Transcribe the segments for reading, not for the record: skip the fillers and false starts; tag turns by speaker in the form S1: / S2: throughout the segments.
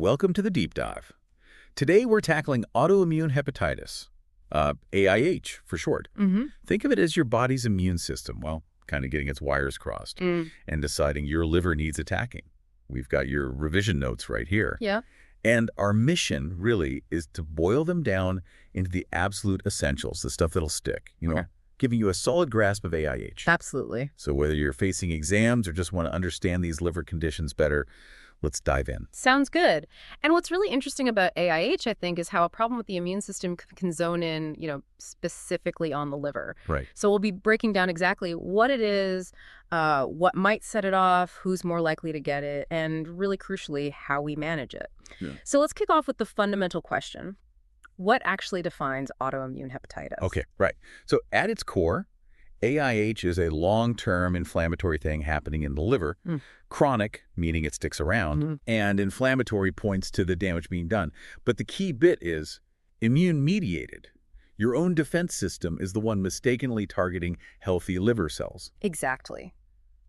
S1: welcome to the Deep Dive. Today we're tackling autoimmune hepatitis, AIH for short. Think of it as your body's immune system, well, kind of getting its wires crossed and deciding your liver needs attacking. We've got your revision notes right here.
S2: Yeah.
S1: And our mission really is to boil them down into the absolute essentials, the stuff that'll stick, giving you a solid grasp of AIH.
S2: Absolutely.
S1: So whether you're facing exams or just want to understand these liver conditions better, let's dive in.
S2: Sounds good. And what's really interesting about AIH, I think, is how a problem with the immune system can zone in, specifically on the liver.
S1: Right.
S2: So we'll be breaking down exactly what it is, what might set it off, who's more likely to get it, and really crucially, how we manage it.
S1: Yeah.
S2: So let's kick off with the fundamental question. What actually defines autoimmune hepatitis?
S1: Okay, right. So at its core, AIH is a long-term inflammatory thing happening in the liver. Chronic, meaning it sticks around, and inflammatory points to the damage being done. But the key bit is immune-mediated. Your own defense system is the one mistakenly targeting healthy liver cells.
S2: Exactly.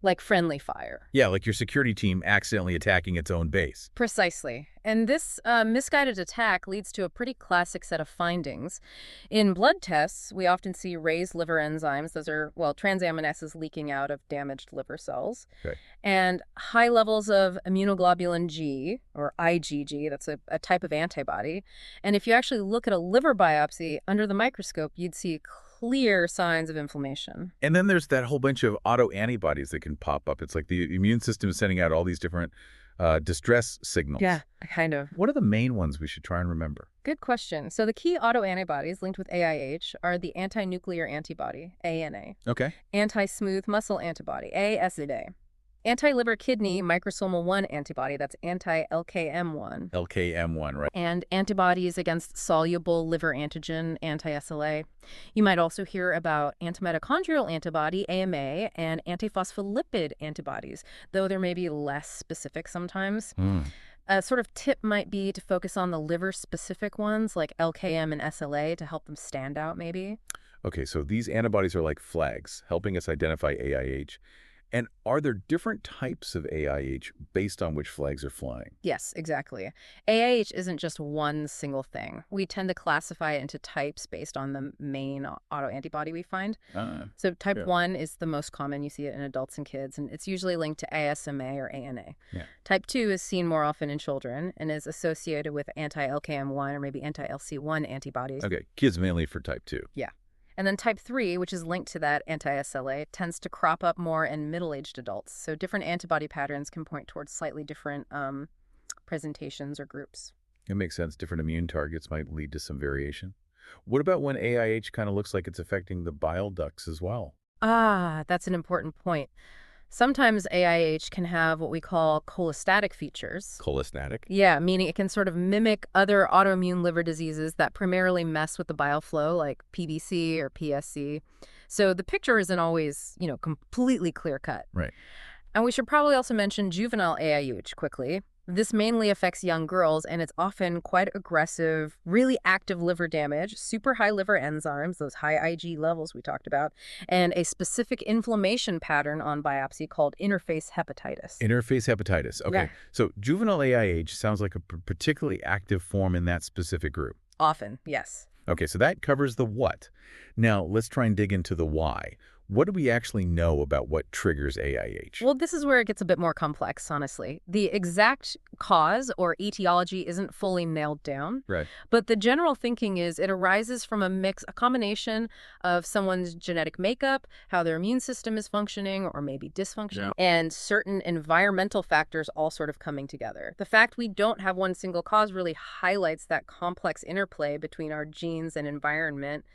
S2: Like friendly fire.
S1: Yeah, like your security team accidentally attacking its own base.
S2: Precisely. And this misguided attack leads to a pretty classic set of findings. In blood tests, we often see raised liver enzymes. Those are, transaminases leaking out of damaged liver cells.
S1: Okay.
S2: And high levels of immunoglobulin G, or IgG, that's a type of antibody. And if you actually look at a liver biopsy under the microscope, you'd see clear signs of inflammation.
S1: And then there's that whole bunch of autoantibodies that can pop up. It's like the immune system is sending out all these different distress signals.
S2: Yeah, kind of.
S1: What are the main ones we should try and remember?
S2: Good question. So the key autoantibodies linked with AIH are the anti-nuclear antibody, ANA.
S1: Okay.
S2: Anti-smooth muscle antibody, ASA. Anti-liver kidney microsomal 1 antibody, that's anti-LKM1.
S1: LKM1, right.
S2: And antibodies against soluble liver antigen, anti-SLA. You might also hear about antimitochondrial antibody, AMA, and antiphospholipid antibodies, though there may be less specific sometimes. A sort of tip might be to focus on the liver-specific ones, like LKM and SLA, to help them stand out, maybe.
S1: Okay, so these antibodies are like flags, helping us identify AIH. And are there different types of AIH based on which flags are flying?
S2: Yes, exactly. AIH isn't just one single thing. We tend to classify it into types based on the main autoantibody we find. So type 1 is the most common. You see it in adults and kids, and it's usually linked to ASMA or ANA.
S1: Yeah.
S2: Type 2 is seen more often in children and is associated with anti-LKM1 or maybe anti-LC1 antibodies.
S1: Okay, kids mainly for type 2.
S2: Yeah. And then type 3, which is linked to that anti-SLA, tends to crop up more in middle-aged adults. So different antibody patterns can point towards slightly different presentations or groups.
S1: It makes sense. Different immune targets might lead to some variation. What about when AIH kind of looks like it's affecting the bile ducts as well?
S2: That's an important point. Sometimes AIH can have what we call cholestatic features.
S1: Cholestatic?
S2: Yeah, meaning it can sort of mimic other autoimmune liver diseases that primarily mess with the bile flow, like PBC or PSC. So the picture isn't always, completely clear-cut.
S1: Right.
S2: And we should probably also mention juvenile AIH quickly. This mainly affects young girls, and it's often quite aggressive, really active liver damage, super high liver enzymes, those high Ig levels we talked about, and a specific inflammation pattern on biopsy called interface hepatitis.
S1: Interface hepatitis. Okay.
S2: Yeah.
S1: So juvenile AIH sounds like a particularly active form in that specific group.
S2: Often, yes.
S1: Okay, so that covers the what. Now, let's try and dig into the why. What do we actually know about what triggers AIH?
S2: Well, this is where it gets a bit more complex, honestly. The exact cause or etiology isn't fully nailed down.
S1: Right.
S2: But the general thinking is it arises from a combination of someone's genetic makeup, how their immune system is functioning or maybe dysfunctioning, and certain environmental factors all sort of coming together. The fact we don't have one single cause really highlights that complex interplay between our genes and environment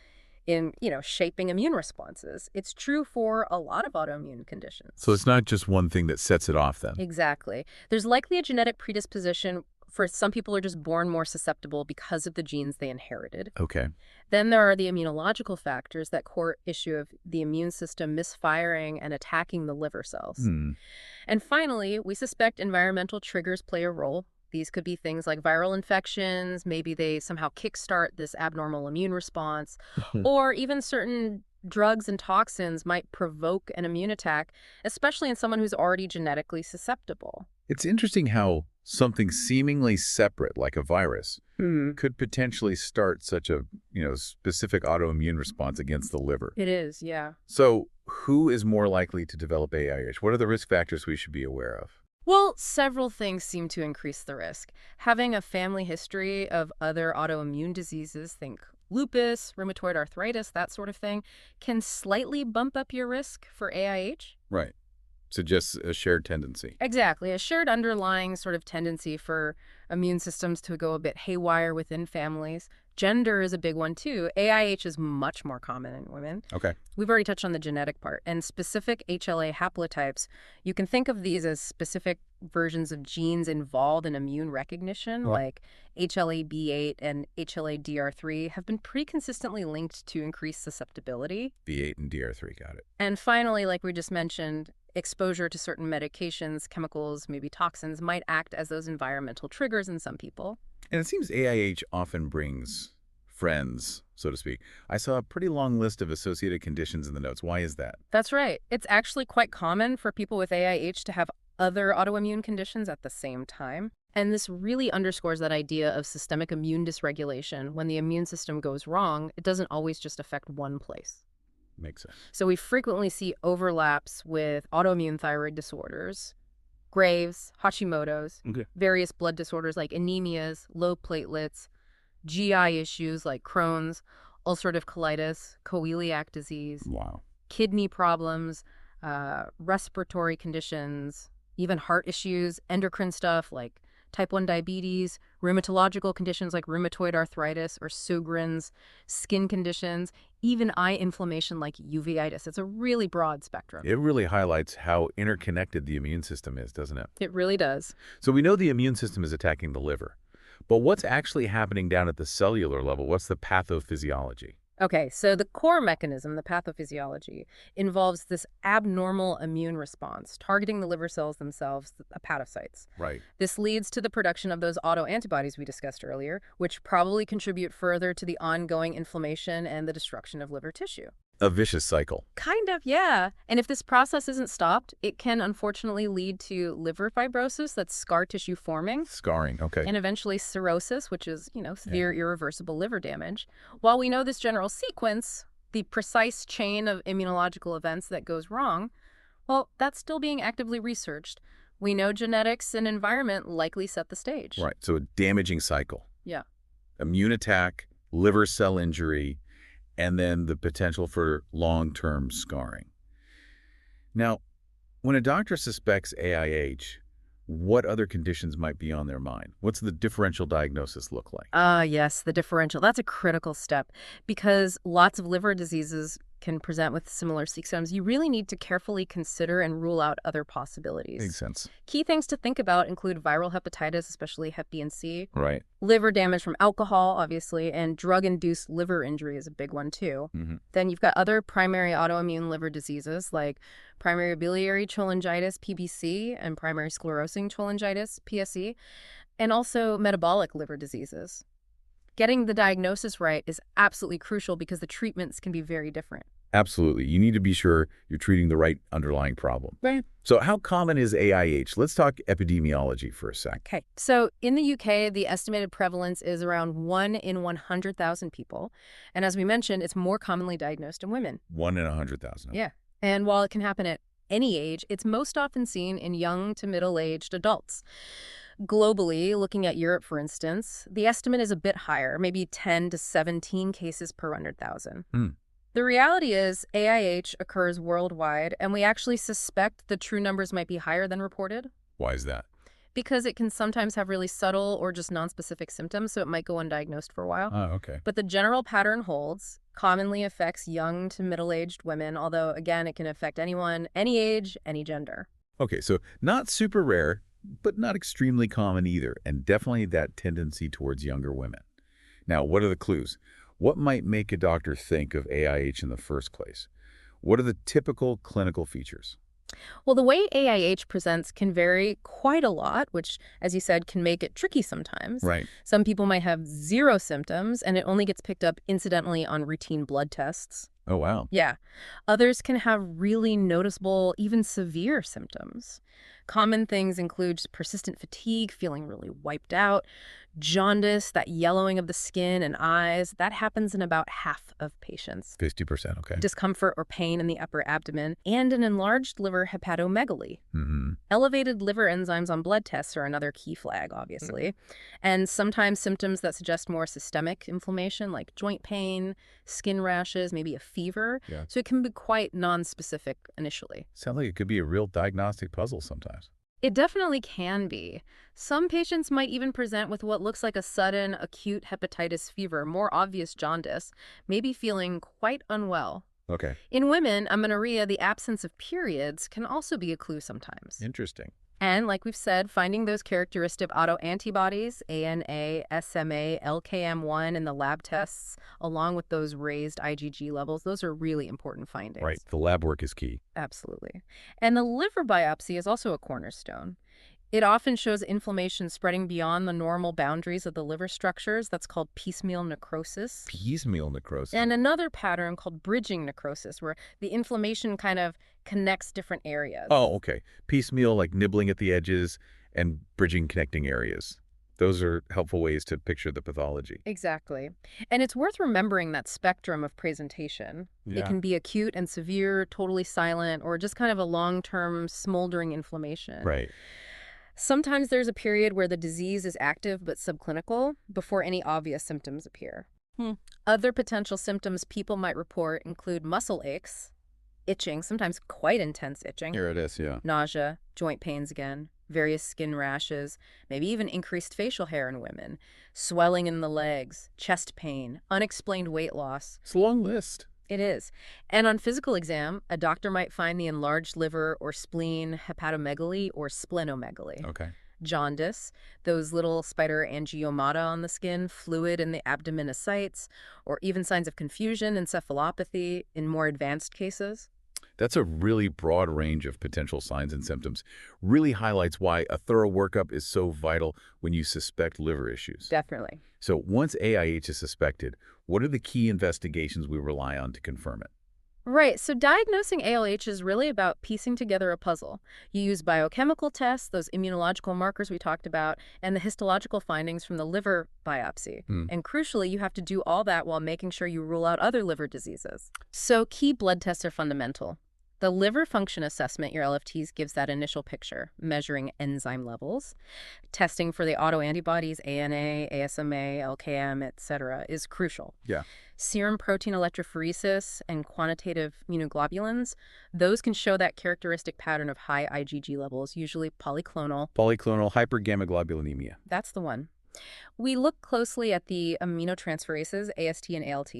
S2: in, shaping immune responses. It's true for a lot of autoimmune conditions.
S1: So it's not just one thing that sets it off then?
S2: Exactly. There's likely a genetic predisposition. For some people are just born more susceptible because of the genes they inherited.
S1: Okay.
S2: Then there are the immunological factors, that core issue of the immune system misfiring and attacking the liver cells. And finally, we suspect environmental triggers play a role. These could be things like viral infections, maybe they somehow kickstart this abnormal immune response, or even certain drugs and toxins might provoke an immune attack, especially in someone who's already genetically susceptible.
S1: It's interesting how something seemingly separate like a virus
S2: Hmm.
S1: could potentially start such a, specific autoimmune response against the liver.
S2: It is, yeah.
S1: So who is more likely to develop AIH? What are the risk factors we should be aware of?
S2: Well, several things seem to increase the risk. Having a family history of other autoimmune diseases, think lupus, rheumatoid arthritis, that sort of thing, can slightly bump up your risk for AIH.
S1: Right. Suggests a shared tendency.
S2: Exactly, a shared underlying sort of tendency for immune systems to go a bit haywire within families. Gender is a big one, too. AIH is much more common in women.
S1: Okay.
S2: We've already touched on the genetic part. And specific HLA haplotypes, you can think of these as specific versions of genes involved in immune recognition, like HLA-B8 and HLA-DR3 have been pretty consistently linked to increased susceptibility.
S1: B8 and DR3, got it.
S2: And finally, like we just mentioned, exposure to certain medications, chemicals, maybe toxins might act as those environmental triggers in some people.
S1: And it seems AIH often brings friends, so to speak. I saw a pretty long list of associated conditions in the notes. Why is that?
S2: That's right. It's actually quite common for people with AIH to have other autoimmune conditions at the same time. And this really underscores that idea of systemic immune dysregulation. When the immune system goes wrong, it doesn't always just affect one place.
S1: Makes sense.
S2: So we frequently see overlaps with autoimmune thyroid disorders, Graves', Hashimoto's, various blood disorders like anemias, low platelets, GI issues like Crohn's, ulcerative colitis, coeliac disease,
S1: Wow.
S2: kidney problems, respiratory conditions, even heart issues, endocrine stuff like type 1 diabetes, rheumatological conditions like rheumatoid arthritis or Sjogren's, skin conditions, even eye inflammation like uveitis. It's a really broad spectrum.
S1: It really highlights how interconnected the immune system is, doesn't it?
S2: It really does.
S1: So we know the immune system is attacking the liver, but what's actually happening down at the cellular level? What's the pathophysiology?
S2: Okay, so the core mechanism, the pathophysiology, involves this abnormal immune response targeting the liver cells themselves, the hepatocytes.
S1: Right.
S2: This leads to the production of those autoantibodies we discussed earlier, which probably contribute further to the ongoing inflammation and the destruction of liver tissue.
S1: A vicious cycle.
S2: Kind of, yeah. And if this process isn't stopped, it can unfortunately lead to liver fibrosis, that's scar tissue forming,
S1: Scarring, okay.
S2: and eventually cirrhosis, which is, severe irreversible liver damage. While we know this general sequence, the precise chain of immunological events that goes wrong, well, that's still being actively researched. We know genetics and environment likely set the stage.
S1: Right, so a damaging cycle.
S2: Yeah.
S1: Immune attack, liver cell injury, and then the potential for long-term scarring. Now, when a doctor suspects AIH, what other conditions might be on their mind? What's the differential diagnosis look like?
S2: Yes, the differential. That's a critical step because lots of liver diseases can present with similar symptoms. You really need to carefully consider and rule out other possibilities.
S1: Makes sense.
S2: Key things to think about include viral hepatitis, especially Hep B and C,
S1: Right.
S2: liver damage from alcohol, obviously, and drug-induced liver injury is a big one, too.
S1: Mm-hmm.
S2: Then you've got other primary autoimmune liver diseases like primary biliary cholangitis, PBC, and primary sclerosing cholangitis, PSC, and also metabolic liver diseases. Getting the diagnosis right is absolutely crucial because the treatments can be very different.
S1: Absolutely. You need to be sure you're treating the right underlying problem.
S2: Right.
S1: So how common is AIH? Let's talk epidemiology for a sec.
S2: Okay. So in the UK, the estimated prevalence is around 1 in 100,000 people. And as we mentioned, it's more commonly diagnosed in women.
S1: 1 in 100,000.
S2: Yeah. And while it can happen at any age, it's most often seen in young to middle-aged adults. Globally, looking at Europe, for instance, the estimate is a bit higher, maybe 10 to 17 cases per 100,000. The reality is AIH occurs worldwide, and we actually suspect the true numbers might be higher than reported.
S1: Why is that?
S2: Because it can sometimes have really subtle or just nonspecific symptoms, so it might go undiagnosed for a while.
S1: Oh, okay.
S2: But the general pattern holds, commonly affects young to middle-aged women, although, again, it can affect anyone, any age, any gender.
S1: Okay, so not super rare, but not extremely common either, and definitely that tendency towards younger women. Now, what are the clues? What might make a doctor think of AIH in the first place? What are the typical clinical features?
S2: Well, the way AIH presents can vary quite a lot, which, as you said, can make it tricky sometimes.
S1: Right.
S2: Some people might have zero symptoms, and it only gets picked up incidentally on routine blood tests.
S1: Oh, wow.
S2: Yeah. Others can have really noticeable, even severe symptoms. Common things include persistent fatigue, feeling really wiped out, jaundice, that yellowing of the skin and eyes. That happens in about half of patients.
S1: 50%, okay.
S2: Discomfort or pain in the upper abdomen, and an enlarged liver hepatomegaly.
S1: Mm-hmm.
S2: Elevated liver enzymes on blood tests are another key flag, obviously. And sometimes symptoms that suggest more systemic inflammation, like joint pain, skin rashes, maybe a fever.
S1: Yeah.
S2: So it can be quite nonspecific initially.
S1: Sounds like it could be a real diagnostic puzzle sometimes.
S2: It definitely can be. Some patients might even present with what looks like a sudden acute hepatitis fever, more obvious jaundice, maybe feeling quite unwell.
S1: Okay.
S2: In women, amenorrhea, the absence of periods, can also be a clue sometimes.
S1: Interesting.
S2: And like we've said, finding those characteristic autoantibodies, ANA, SMA, LKM1 in the lab tests, along with those raised IgG levels, those are really important findings.
S1: Right. The lab work is key.
S2: Absolutely. And the liver biopsy is also a cornerstone. It often shows inflammation spreading beyond the normal boundaries of the liver structures. That's called piecemeal necrosis.
S1: Piecemeal necrosis.
S2: And another pattern called bridging necrosis, where the inflammation kind of connects different areas.
S1: Oh, okay. Piecemeal, like nibbling at the edges, and bridging connecting areas. Those are helpful ways to picture the pathology.
S2: Exactly. And it's worth remembering that spectrum of presentation.
S1: Yeah.
S2: It can be acute and severe, totally silent, or just kind of a long-term smoldering inflammation.
S1: Right.
S2: Sometimes there's a period where the disease is active but subclinical before any obvious symptoms appear. Other potential symptoms people might report include muscle aches, itching, sometimes quite intense itching,
S1: Here it is, yeah.
S2: nausea, joint pains again, various skin rashes, maybe even increased facial hair in women, swelling in the legs, chest pain, unexplained weight loss.
S1: It's a long list.
S2: It is. And on physical exam, a doctor might find the enlarged liver or spleen, hepatomegaly or splenomegaly.
S1: Okay.
S2: Jaundice, those little spider angiomata on the skin, fluid in the abdominocytes, or even signs of confusion, encephalopathy in more advanced cases.
S1: That's a really broad range of potential signs and symptoms. Really highlights why a thorough workup is so vital when you suspect liver issues.
S2: Definitely.
S1: So once AIH is suspected, what are the key investigations we rely on to confirm it?
S2: Right. So diagnosing ALH is really about piecing together a puzzle. You use biochemical tests, those immunological markers we talked about, and the histological findings from the liver biopsy. And crucially, you have to do all that while making sure you rule out other liver diseases. So key blood tests are fundamental. The liver function assessment, your LFTs, gives that initial picture, measuring enzyme levels. Testing for the autoantibodies, ANA, ASMA, LKM, etc., is crucial.
S1: Yeah.
S2: Serum protein electrophoresis and quantitative immunoglobulins, those can show that characteristic pattern of high IgG levels, usually polyclonal.
S1: Polyclonal hypergammaglobulinemia.
S2: That's the one. We look closely at the aminotransferases, AST and ALT.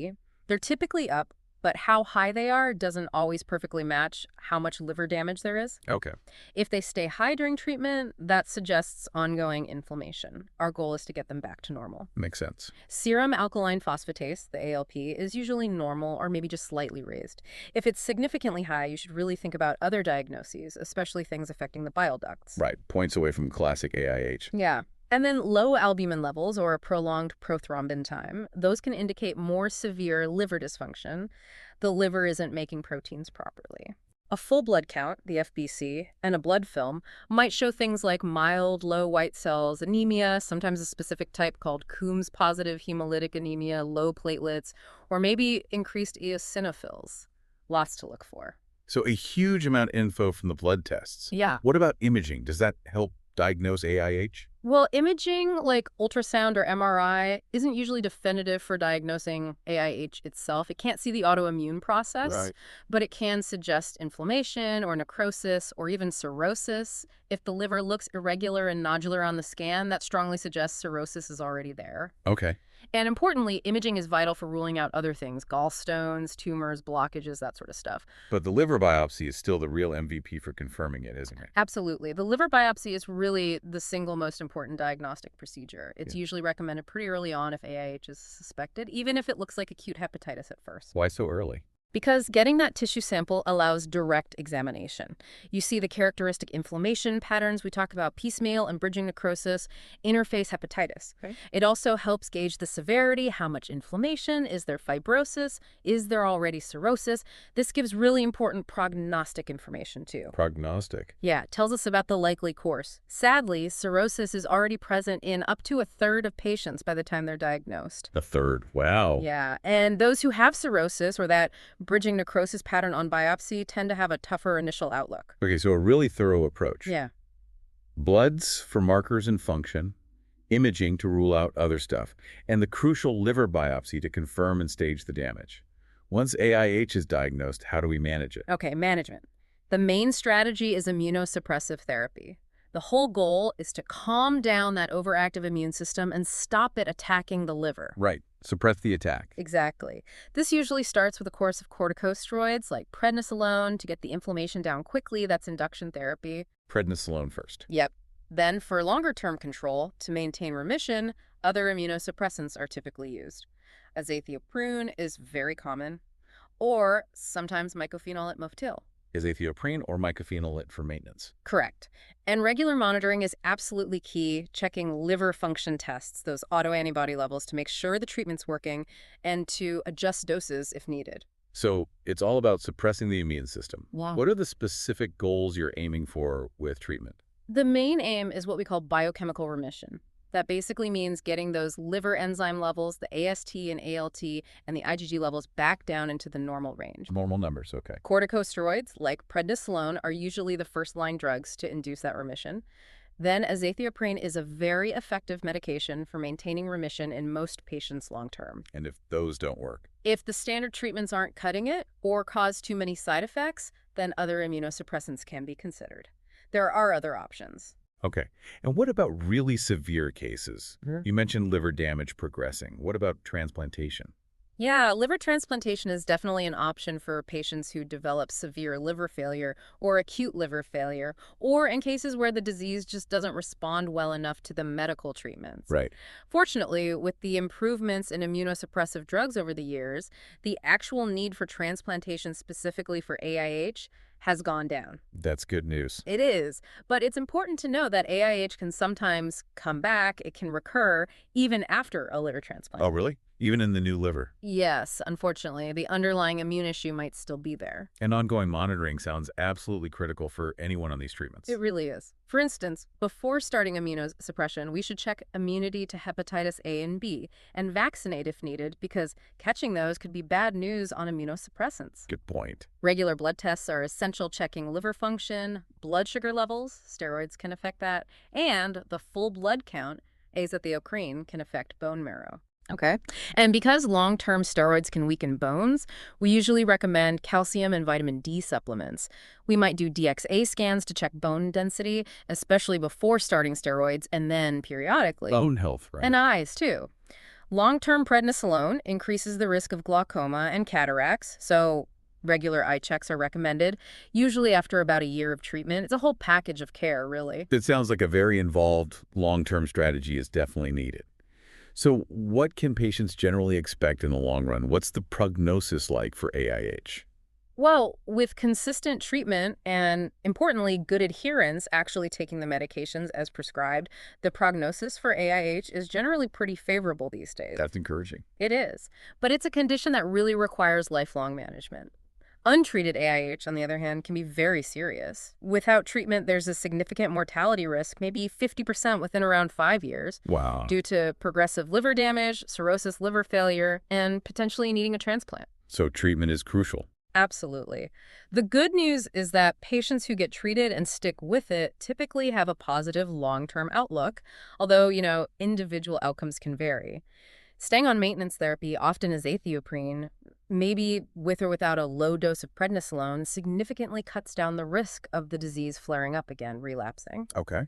S2: They're typically up, but how high they are doesn't always perfectly match how much liver damage there is.
S1: Okay.
S2: If they stay high during treatment, that suggests ongoing inflammation. Our goal is to get them back to normal.
S1: Makes sense.
S2: Serum alkaline phosphatase, the ALP, is usually normal or maybe just slightly raised. If it's significantly high, you should really think about other diagnoses, especially things affecting the bile ducts.
S1: Right. Points away from classic AIH.
S2: Yeah. And then low albumin levels or a prolonged prothrombin time, those can indicate more severe liver dysfunction. The liver isn't making proteins properly. A full blood count, the FBC, and a blood film might show things like mild low white cells, anemia, sometimes a specific type called Coombs-positive hemolytic anemia, low platelets, or maybe increased eosinophils. Lots to look for.
S1: So a huge amount of info from the blood tests.
S2: Yeah.
S1: What about imaging? Does that help diagnose AIH?
S2: Well, imaging like ultrasound or MRI isn't usually definitive for diagnosing AIH itself. It can't see the autoimmune process, but it can suggest inflammation or necrosis or even cirrhosis. If the liver looks irregular and nodular on the scan, that strongly suggests cirrhosis is already there.
S1: Okay.
S2: And importantly, imaging is vital for ruling out other things, gallstones, tumors, blockages, that sort of stuff.
S1: But the liver biopsy is still the real MVP for confirming it, isn't it?
S2: Absolutely. The liver biopsy is really the single most important diagnostic procedure. It's usually recommended pretty early on if AIH is suspected, even if it looks like acute hepatitis at first.
S1: Why so early?
S2: Because getting that tissue sample allows direct examination. You see the characteristic inflammation patterns. We talk about piecemeal and bridging necrosis, interface hepatitis.
S3: Okay.
S2: It also helps gauge the severity, how much inflammation, is there fibrosis, is there already cirrhosis. This gives really important prognostic information too.
S1: Prognostic.
S2: Yeah, it tells us about the likely course. Sadly, cirrhosis is already present in up to a third of patients by the time they're diagnosed.
S1: A third. Wow.
S2: Yeah, and those who have cirrhosis or that bridging necrosis pattern on biopsy tend to have a tougher initial outlook.
S1: Okay, so a really thorough approach.
S2: Yeah.
S1: Bloods for markers and function, imaging to rule out other stuff, and the crucial liver biopsy to confirm and stage the damage. Once AIH is diagnosed, how do we manage it?
S2: Okay, management. The main strategy is immunosuppressive therapy. The whole goal is to calm down that overactive immune system and stop it attacking the liver.
S1: Right. Suppress the attack.
S2: Exactly. This usually starts with a course of corticosteroids like prednisolone to get the inflammation down quickly. That's induction therapy.
S1: Prednisolone first.
S2: Yep. Then for longer-term control, to maintain remission, other immunosuppressants are typically used. Azathioprine is very common, or sometimes mycophenolate mofetil.
S1: Azathioprine or mycophenolate for maintenance.
S2: Correct. And regular monitoring is absolutely key, checking liver function tests, those autoantibody levels, to make sure the treatment's working and to adjust doses if needed.
S1: So it's all about suppressing the immune system.
S2: Wow.
S1: What are the specific goals you're aiming for with treatment?
S2: The main aim is what we call biochemical remission. That basically means getting those liver enzyme levels, the AST and ALT, and the IgG levels back down into the normal range.
S1: Normal numbers, okay.
S2: Corticosteroids, like prednisolone, are usually the first-line drugs to induce that remission. Then azathioprine is a very effective medication for maintaining remission in most patients long-term.
S1: And if those don't work?
S2: If the standard treatments aren't cutting it or cause too many side effects, then other immunosuppressants can be considered. There are other options.
S1: Okay. And what about really severe cases? You mentioned liver damage progressing. What about transplantation?
S2: Yeah, liver transplantation is definitely an option for patients who develop severe liver failure or acute liver failure, or in cases where the disease just doesn't respond well enough to the medical treatments.
S1: Right.
S2: Fortunately, with the improvements in immunosuppressive drugs over the years, the actual need for transplantation specifically for AIH has gone down.
S1: That's good news.
S2: It is, but it's important to know that AIH can sometimes come back, it can recur, even after a liver transplant.
S1: Oh, really? Even in the new liver?
S2: Yes, unfortunately, the underlying immune issue might still be there.
S1: And ongoing monitoring sounds absolutely critical for anyone on these treatments.
S2: It really is. For instance, before starting immunosuppression, we should check immunity to hepatitis A and B and vaccinate if needed, because catching those could be bad news on immunosuppressants.
S1: Good point.
S2: Regular blood tests are essential, checking liver function, blood sugar levels, steroids can affect that, and the full blood count, azathioprine, can affect bone marrow. Okay. And because long-term steroids can weaken bones, we usually recommend calcium and vitamin D supplements. We might do DXA scans to check bone density, especially before starting steroids, and then periodically.
S1: Bone health, right?
S2: And eyes, too. Long-term prednisolone increases the risk of glaucoma and cataracts, so regular eye checks are recommended, usually after about a year of treatment. It's a whole package of care, really.
S1: It sounds like a very involved long-term strategy is definitely needed. So what can patients generally expect in the long run? What's the prognosis like for AIH?
S2: Well, with consistent treatment and, importantly, good adherence, actually taking the medications as prescribed, the prognosis for AIH is generally pretty favorable these days.
S1: That's encouraging.
S2: It is. But it's a condition that really requires lifelong management. Untreated AIH, on the other hand, can be very serious. Without treatment, there's a significant mortality risk, maybe 50% within around 5 years.
S1: Wow.
S2: Due to progressive liver damage, cirrhosis, liver failure, and potentially needing a transplant.
S1: So treatment is crucial.
S2: Absolutely. The good news is that patients who get treated and stick with it typically have a positive long-term outlook, although, individual outcomes can vary. Staying on maintenance therapy, often azathioprine, maybe with or without a low dose of prednisolone, significantly cuts down the risk of the disease flaring up again, relapsing.
S1: Okay.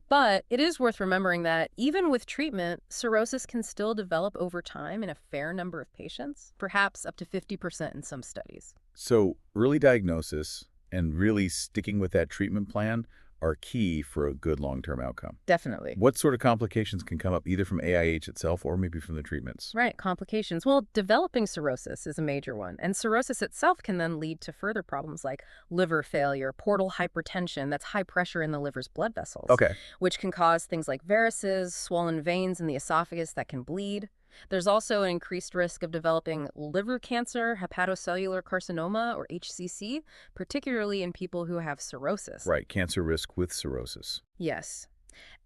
S2: But it is worth remembering that even with treatment, cirrhosis can still develop over time in a fair number of patients, perhaps up to 50% in some studies.
S1: So early diagnosis and really sticking with that treatment plan are key for a good long-term outcome.
S2: Definitely.
S1: What sort of complications can come up either from AIH itself or maybe from the treatments?
S2: Right, complications. Well, developing cirrhosis is a major one, and cirrhosis itself can then lead to further problems like liver failure, portal hypertension, that's high pressure in the liver's blood vessels,
S1: Okay.
S2: which can cause things like varices, swollen veins in the esophagus that can bleed. There's also an increased risk of developing liver cancer, hepatocellular carcinoma, or HCC, particularly in people who have cirrhosis.
S1: Right, cancer risk with cirrhosis.
S2: Yes.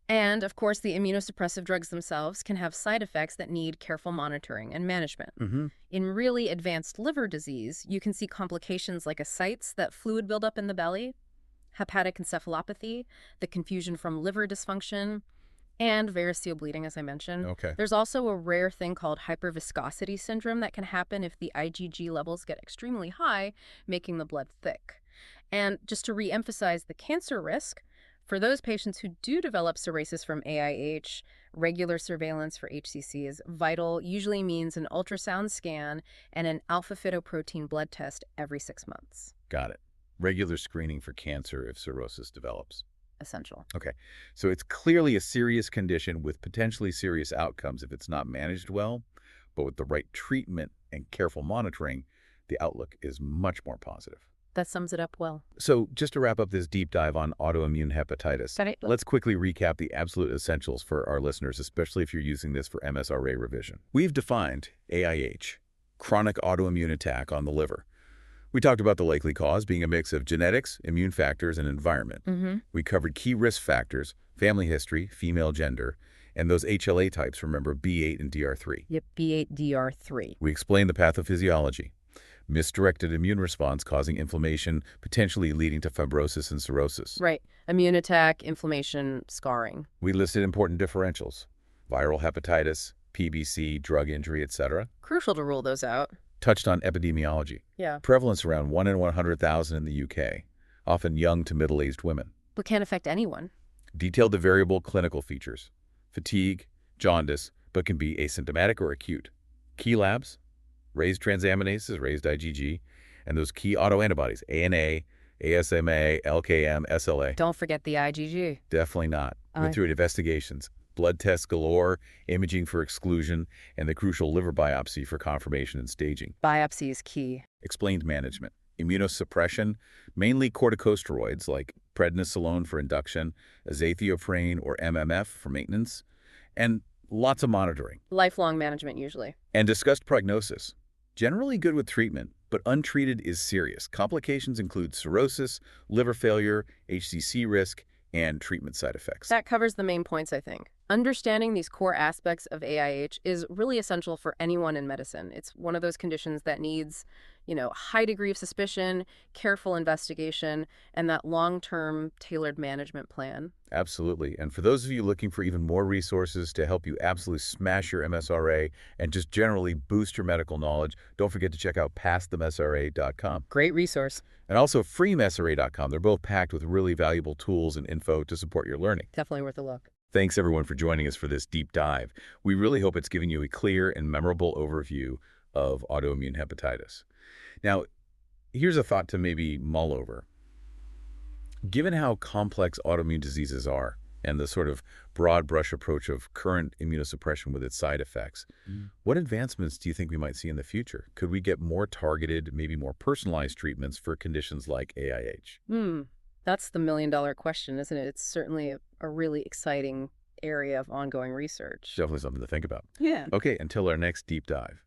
S2: And, of course, the immunosuppressive drugs themselves can have side effects that need careful monitoring and management.
S1: Mm-hmm.
S2: In really advanced liver disease, you can see complications like ascites, that fluid buildup in the belly, hepatic encephalopathy, the confusion from liver dysfunction, and variceal bleeding, as I mentioned.
S1: Okay.
S2: There's also a rare thing called hyperviscosity syndrome that can happen if the IgG levels get extremely high, making the blood thick. And just to re-emphasize the cancer risk, for those patients who do develop cirrhosis from AIH, regular surveillance for HCC is vital, usually means an ultrasound scan and an alpha-fetoprotein blood test every 6 months.
S1: Got it. Regular screening for cancer if cirrhosis develops.
S2: Essential.
S1: Okay, so it's clearly a serious condition with potentially serious outcomes if it's not managed well, but with the right treatment and careful monitoring, the outlook is much more positive.
S2: That sums it up well.
S1: So just to wrap up this deep dive on autoimmune hepatitis,
S2: Got it.
S1: let's quickly recap the absolute essentials for our listeners, especially if you're using this for MSRA revision. We've defined AIH, chronic autoimmune attack on the liver. We talked about the likely cause being a mix of genetics, immune factors, and environment. We covered key risk factors, family history, female gender, and those HLA types, remember, B8 and DR3.
S2: Yep, B8, DR3.
S1: We explained the pathophysiology, misdirected immune response causing inflammation, potentially leading to fibrosis and cirrhosis.
S2: Right. Immune attack, inflammation, scarring.
S1: We listed important differentials, viral hepatitis, PBC, drug injury, etc.
S2: Crucial to rule those out.
S1: Touched on epidemiology.
S2: Yeah.
S1: Prevalence around 1 in 100,000 in the UK, often young to middle-aged women.
S2: But can't affect anyone.
S1: Detailed the variable clinical features, fatigue, jaundice, but can be asymptomatic or acute. Key labs, raised transaminases, raised IgG, and those key autoantibodies, ANA, ASMA, LKM, SLA.
S2: Don't forget the IgG.
S1: Definitely not. Went through investigations, blood tests galore, imaging for exclusion, and the crucial liver biopsy for confirmation and staging.
S2: Biopsy is key.
S1: Explained management. Immunosuppression, mainly corticosteroids like prednisolone for induction, azathioprine or MMF for maintenance, and lots of monitoring.
S2: Lifelong management, usually.
S1: And discussed prognosis. Generally good with treatment, but untreated is serious. Complications include cirrhosis, liver failure, HCC risk, and treatment side effects.
S2: That covers the main points, I think. Understanding these core aspects of AIH is really essential for anyone in medicine. It's one of those conditions that needs, high degree of suspicion, careful investigation, and that long-term tailored management plan.
S1: Absolutely. And for those of you looking for even more resources to help you absolutely smash your MSRA and just generally boost your medical knowledge, don't forget to check out passthemsra.com.
S2: Great resource.
S1: And also freemsra.com. They're both packed with really valuable tools and info to support your learning.
S2: Definitely worth a look.
S1: Thanks, everyone, for joining us for this deep dive. We really hope it's giving you a clear and memorable overview of autoimmune hepatitis. Now, here's a thought to maybe mull over. Given how complex autoimmune diseases are and the sort of broad brush approach of current immunosuppression with its side effects, what advancements do you think we might see in the future? Could we get more targeted, maybe more personalized treatments for conditions like AIH?
S2: That's the million-dollar question, isn't it? It's certainly a really exciting area of ongoing research.
S1: Definitely something to think about.
S2: Yeah.
S1: Okay, until our next deep dive.